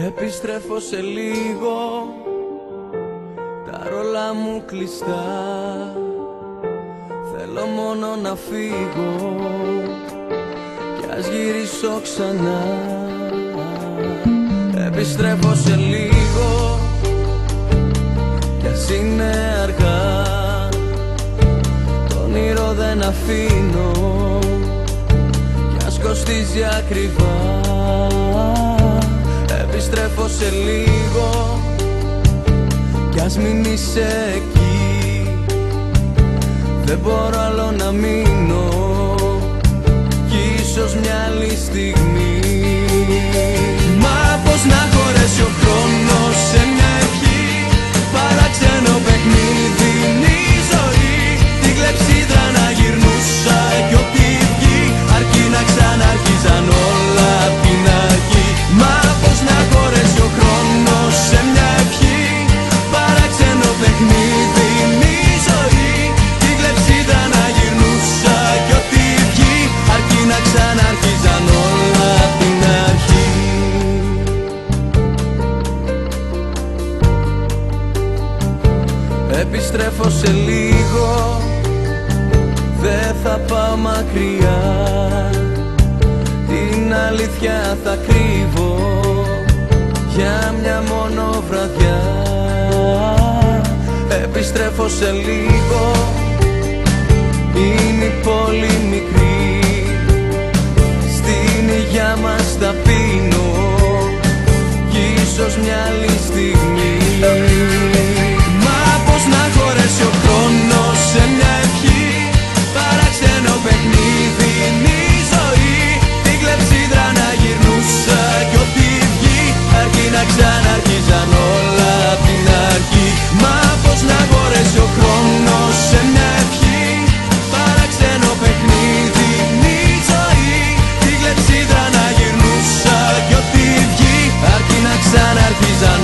Επιστρέφω σε λίγο, τα ρόλα μου κλειστά. Θέλω μόνο να φύγω κι ας γυρίσω ξανά. Επιστρέφω σε λίγο κι ας είναι αργά. Το όνειρο δεν αφήνω κι ας κοστίζει ακριβά. Επιστρέφω σε λίγο κι ας μην είσαι εκεί. Δεν μπορώ άλλο να μείνω κι ίσως μια άλλη στιγμή. Μα πώς να χωρέσει ο χρόνος σε μια ευχή, παράξενο παιχνίδι είναι η ζωή. Την κλεψίδρα να γυρνούσα κι ό,τι βγει, αρκεί να ξαναρχίζαν όλα απ' την αρχή. Μα πώς να χωρέσει ο χρόνος σε μια ευχή, παράξενο παιχνίδι είναι η ζωή. Την κλεψίδρα να γυρνούσα κι ό,τι βγει, αρκεί να ξαναρχίζαν όλα απ' την αρχή. Επιστρέφω σε λίγο, δεν θα πάω μακριά. Την αλήθεια θα κρύβω για μια μόνο βραδιά. Επιστρέφω σε λίγο, είναι η πόλη μικρή. Στην υγειά μας θα πίνω κι ίσως μια άλλη στιγμή. Μα πώς να χωρέσει ο χρόνος σε μια ευχή, παράξενο παιχνίδι είναι η ζωή. Την κλεψίδρα να γυρνούσα κι ό,τι βγει, αρκεί να ξαναρχίζαν όλα απ' την αρχή. Μα πώς να χωρέσει ο χρόνος σε μια ευχή, παράξενο παιχνίδι είναι η ζωή. Την κλεψίδρα να γυρνούσα κι ό,τι βγει, αρκεί να ξαναρχίζαν